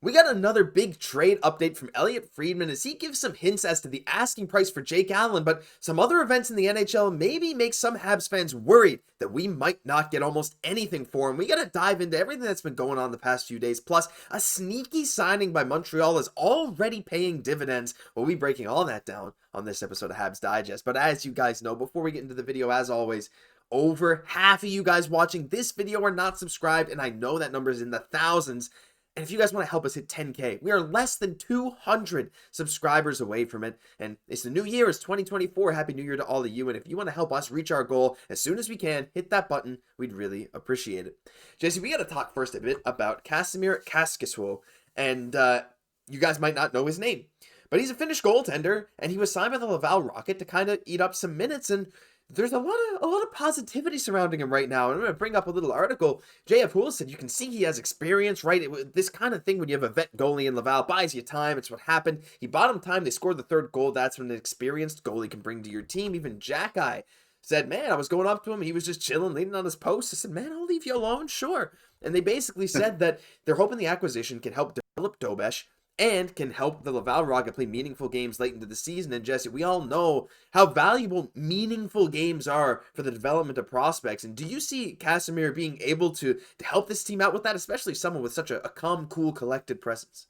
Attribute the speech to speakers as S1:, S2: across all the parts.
S1: We got another big trade update from Elliotte Friedman as he gives some hints as to the asking price for Jake Allen, but some other events in the NHL maybe make some Habs fans worried that we might not get almost anything for him. We got to dive into everything that's been going on the past few days, plus a sneaky signing by Montreal is already paying dividends. We'll be breaking all that down on this episode of Habs Digest, but as you guys know, before we get into the video, as always, over half of you guys watching this video are not subscribed, and I know that number is in the thousands. And if you guys want to help us hit 10K, we are less than 200 subscribers away from it. And it's the new year, it's 2024. Happy New Year to all of you. And if you want to help us reach our goal as soon as we can, hit that button. We'd really appreciate it. Jesse, we got to talk first a bit about Kasimir Kaskisuo. And you guys might not know his name, but he's a Finnish goaltender, and he was signed by the Laval Rocket to kind of eat up some minutes. And there's a lot of positivity surrounding him right now. And I'm going to bring up a little article. J.F. Houle said you can see he has experience, right? This kind of thing when you have a vet goalie in Laval buys you time. It's what happened. He bought him time. They scored the third goal. That's when an experienced goalie can bring to your team. Even Xhekaj said, man, I was going up to him. He was just chilling, leaning on his post. I said, man, I'll leave you alone. Sure. And they basically said that they're hoping the acquisition can help develop Dobeš and can help the Laval Rocket play meaningful games late into the season. And Jesse, we all know how valuable meaningful games are for the development of prospects. And do you see Kasimir being able to help this team out with that, especially someone with such a calm, cool, collected presence?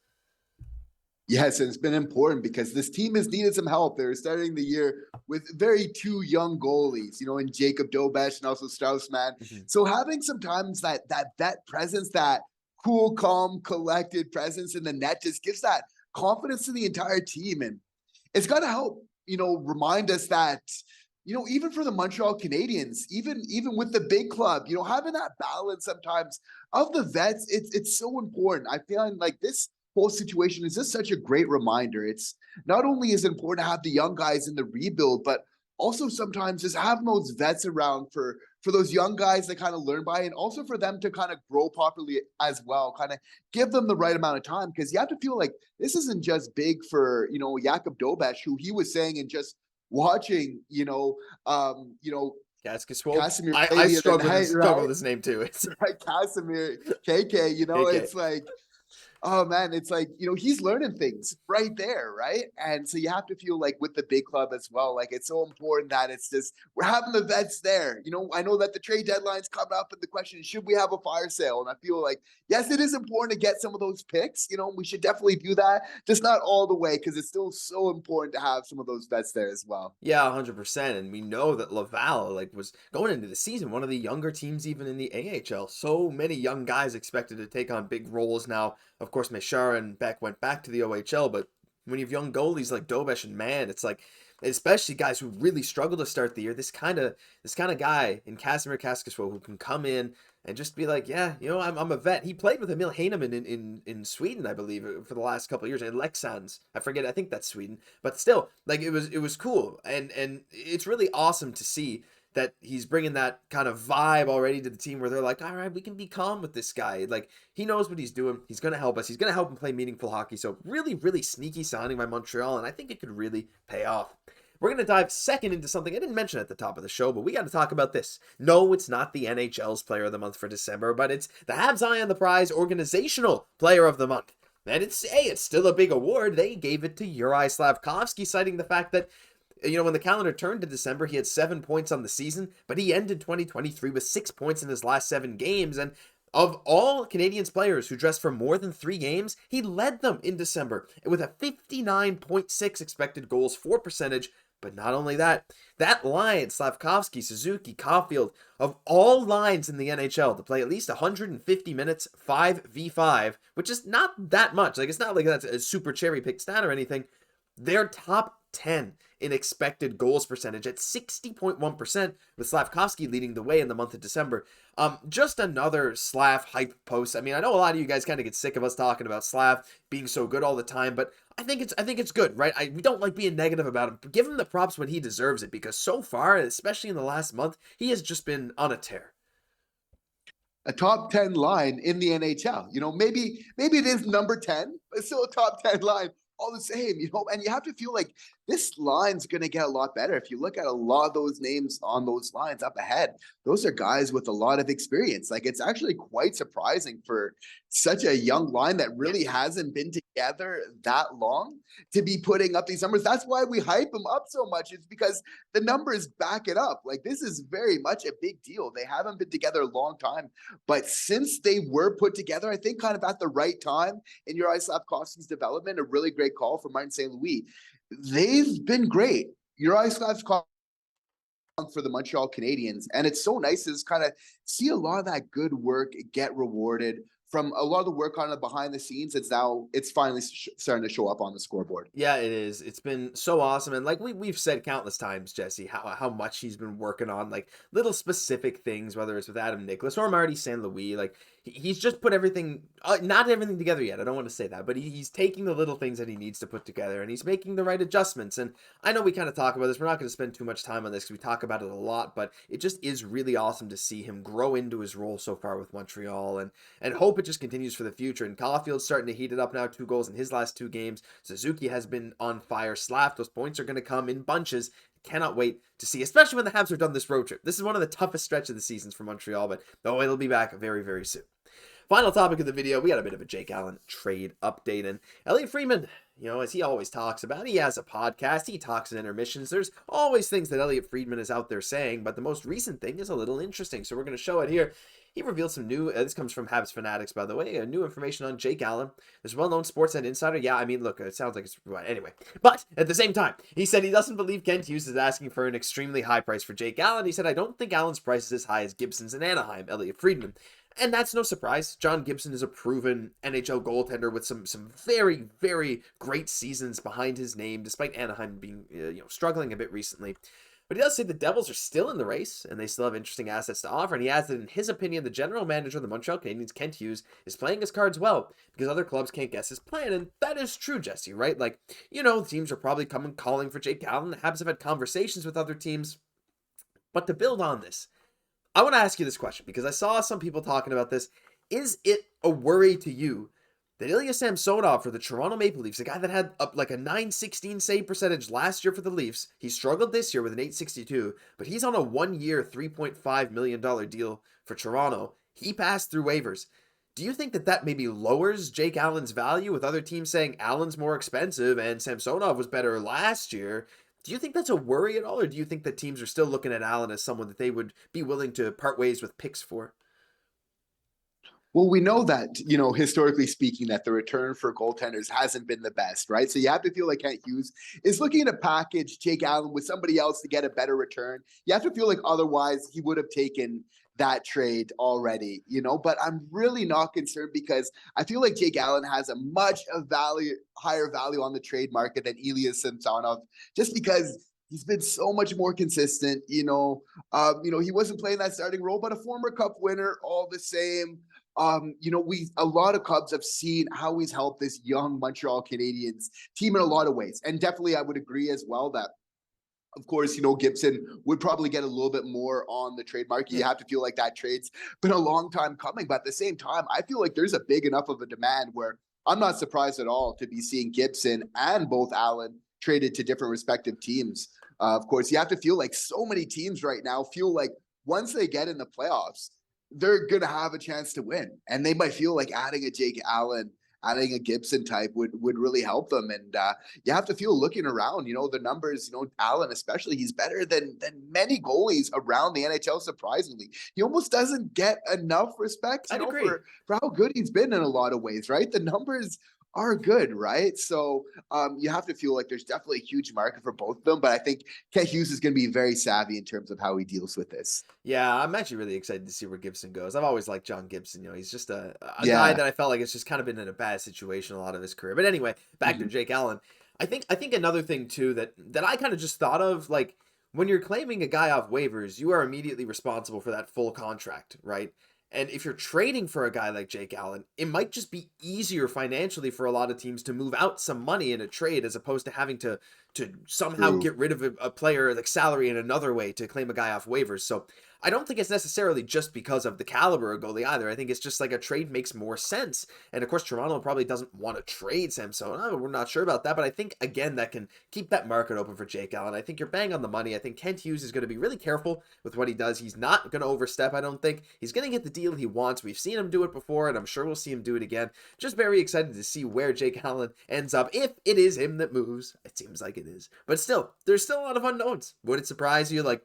S2: Yes, and it's been important because this team has needed some help. They're starting the year with two young goalies, in Jacob Dobeš and also Straussman. Mm-hmm. So having sometimes that vet presence, that cool, calm, collected presence in the net just gives that confidence to the entire team. And it's got to help, remind us that, even for the Montreal Canadiens, even with the big club, having that balance sometimes of the vets, it's so important. I feel like this whole situation is just such a great reminder. It's not only is it important to have the young guys in the rebuild, but also sometimes just having those vets around for those young guys that kind of learn by, and also for them to kind of grow properly as well, kind of give them the right amount of time. Because you have to feel like this isn't just big for, Jacob Dobeš, who he was saying and just watching,
S1: Kaskisuo.
S2: Kasimir.
S1: I struggle with his name too. It's
S2: right, Kasimir, KK, KK. It's like, oh man, it's like, he's learning things right there, right? And so you have to feel like with the big club as well, like it's so important that it's just, we're having the vets there. I know that the trade deadline's coming up and the question is, should we have a fire sale? And I feel like, yes, it is important to get some of those picks. We should definitely do that. Just not all the way, because it's still so important to have some of those vets there as well.
S1: Yeah, 100%. And we know that Laval was going into the season, one of the younger teams even in the AHL. So many young guys expected to take on big roles now. Of course, Meshar and Beck went back to the OHL, but when you have young goalies like Dobeš and Mann, it's like, especially guys who really struggle to start the year, this kind of guy in Kasimir Kaskisuo who can come in and just be like, yeah, I'm a vet. He played with Emil Heineman in Sweden, I believe, for the last couple of years. And Leksands, I think that's Sweden. But still, like, it was cool. And it's really awesome to see that he's bringing that kind of vibe already to the team where they're like, all right, we can be calm with this guy. Like, he knows what he's doing. He's going to help us. He's going to help him play meaningful hockey. So really, really sneaky signing by Montreal, and I think it could really pay off. We're going to dive second into something I didn't mention at the top of the show, but we got to talk about this. No, it's not the NHL's Player of the Month for December, but it's the Habs Eye on the Prize Organizational Player of the Month. And it's still a big award. They gave it to Juraj Slafkovsky, citing the fact that when the calendar turned to December, he had 7 points on the season, but he ended 2023 with 6 points in his last 7 games. And of all Canadiens players who dressed for more than 3 games, he led them in December with a 59.6 expected goals for percentage. But not only that, that line, Slafkovsky, Suzuki, Caufield, of all lines in the NHL to play at least 150 minutes, 5v5, which is not that much. Like, it's not like that's a super cherry-picked stat or anything. They're top 10 in expected goals percentage at 60.1%, with Slafkovsky leading the way in the month of December. Just another Slaf hype post. I mean, I know a lot of you guys kind of get sick of us talking about Slaf being so good all the time, but I think it's good, right? We don't like being negative about him. Give him the props when he deserves it, because so far, especially in the last month, he has just been on a tear.
S2: A top 10 line in the NHL. Maybe it is number 10, but it's still a top 10 line all the same, and you have to feel like this line's going to get a lot better. If you look at a lot of those names on those lines up ahead, those are guys with a lot of experience. Like, it's actually quite surprising for such a young line that really hasn't been together that long to be putting up these numbers. That's why we hype them up so much. It's because the numbers back it up. Like, this is very much a big deal. They haven't been together a long time, but since they were put together, I think kind of at the right time in Juraj Slafkovsky's development, a really great call from Martin St. Louis. They've been great. Juraj Slafkovsky for the Montreal Canadiens, and it's so nice to just kind of see a lot of that good work get rewarded from a lot of the work on the behind the scenes. It's finally starting to show up on the scoreboard.
S1: Yeah, it is. It's been so awesome. And like we've said countless times, Jesse, how much he's been working on like little specific things, whether it's with Adam Nicholas or Marty St. Louis. Like he's just put everything, not everything together yet. I don't want to say that, but he's taking the little things that he needs to put together and he's making the right adjustments. And I know we kind of talk about this. We're not going to spend too much time on this because we talk about it a lot, but it just is really awesome to see him grow into his role so far with Montreal and hope it just continues for the future. And Caufield's starting to heat it up now, 2 goals in his last 2 games. Suzuki has been on fire. Slaf, those points are going to come in bunches. Cannot wait to see, especially when the Habs are done this road trip. This is one of the toughest stretch of the seasons for Montreal, but it'll be back very, very soon. Final topic of the video, we got a bit of a Jake Allen trade update, and Elliotte Friedman, as he always talks about, he has a podcast, he talks in intermissions, there's always things that Elliotte Friedman is out there saying, but the most recent thing is a little interesting, so we're going to show it here. He revealed some new, this comes from Habs Fanatics, by the way, new information on Jake Allen. This well-known Sportsnet insider, yeah, I mean, look, it sounds like it's, anyway. But, at the same time, he said he doesn't believe Kent Hughes is asking for an extremely high price for Jake Allen. He said, I don't think Allen's price is as high as Gibson's in Anaheim, Elliotte Friedman. And that's no surprise. John Gibson is a proven NHL goaltender with some very, very great seasons behind his name, despite Anaheim being, struggling a bit recently. But he does say the Devils are still in the race, and they still have interesting assets to offer, and he adds that in his opinion, the general manager of the Montreal Canadiens, Kent Hughes, is playing his cards well, because other clubs can't guess his plan, and that is true, Jesse, right? Like, teams are probably calling for Jake Allen, the Habs have had conversations with other teams, but to build on this, I want to ask you this question, because I saw some people talking about this. Is it a worry to you that Ilya Samsonov for the Toronto Maple Leafs, a guy that had like a .916 save percentage last year for the Leafs, he struggled this year with an .862, but he's on a 1-year, $3.5 million deal for Toronto. He passed through waivers. Do you think that maybe lowers Jake Allen's value with other teams saying Allen's more expensive and Samsonov was better last year? Do you think that's a worry at all, or do you think that teams are still looking at Allen as someone that they would be willing to part ways with picks for?
S2: Well, we know that, historically speaking, that the return for goaltenders hasn't been the best, right? So you have to feel like Kent Hughes is looking to package Jake Allen with somebody else to get a better return. You have to feel like otherwise he would have taken that trade already, but I'm really not concerned because I feel like Jake Allen has a much higher value on the trade market than Ilya Samsonov, just because he's been so much more consistent. He wasn't playing that starting role, but a former Cup winner, all the same. A lot of clubs have seen how he's helped this young Montreal Canadiens team in a lot of ways. And definitely I would agree as well that, of course, Gibson would probably get a little bit more on the trade market. You have to feel like that trade's been a long time coming. But at the same time, I feel like there's a big enough of a demand where I'm not surprised at all to be seeing Gibson and both Allen traded to different respective teams. Of course, you have to feel like so many teams right now feel like once they get in the playoffs, they're going to have a chance to win. And they might feel like adding a Jake Allen, adding a Gibson type would really help them. And you have to feel looking around, the numbers, Allen especially, he's better than many goalies around the NHL, surprisingly. He almost doesn't get enough respect for how good he's been in a lot of ways, right? The numbers are good, right? So you have to feel like there's definitely a huge market for both of them, but I think Kent Hughes is going to be very savvy in terms of how he deals with this.
S1: Yeah, I'm actually really excited to see where Gibson goes. I've always liked John Gibson. He's just a guy that I felt like it's just kind of been in a bad situation a lot of his career. But anyway, back to Jake Allen. I think another thing too that I kind of just thought of, like when you're claiming a guy off waivers, you are immediately responsible for that full contract, right? And if you're trading for a guy like Jake Allen, it might just be easier financially for a lot of teams to move out some money in a trade as opposed to having to somehow get rid of a player like salary in another way to claim a guy off waivers. So I don't think it's necessarily just because of the caliber of goalie either. I think it's just like a trade makes more sense. And of course, Toronto probably doesn't want to trade Samsonov. We're not sure about that. But I think, again, that can keep that market open for Jake Allen. I think you're bang on the money. I think Kent Hughes is going to be really careful with what he does. He's not going to overstep, I don't think. He's going to get the deal he wants. We've seen him do it before, and I'm sure we'll see him do it again. Just very excited to see where Jake Allen ends up, if it is him that moves. It seems like it is. But still, there's still a lot of unknowns. Would it surprise you, like,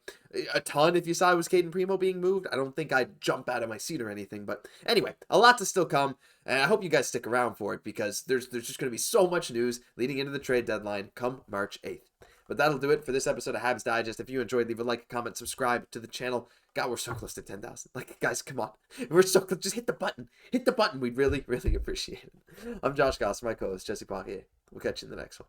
S1: a ton if you saw it was Cayden Primeau being moved? I don't think I'd jump out of my seat or anything. But anyway, a lot to still come. And I hope you guys stick around for it, because there's just going to be so much news leading into the trade deadline come March 8th. But that'll do it for this episode of Habs Digest. If you enjoyed, leave a like, a comment, subscribe to the channel. God, we're so close to 10,000. Like, guys, come on. We're so close. Just hit the button. Hit the button. We'd really, really appreciate it. I'm Josh Gosse, my co-host, Jesse Poirier. We'll catch you in the next one.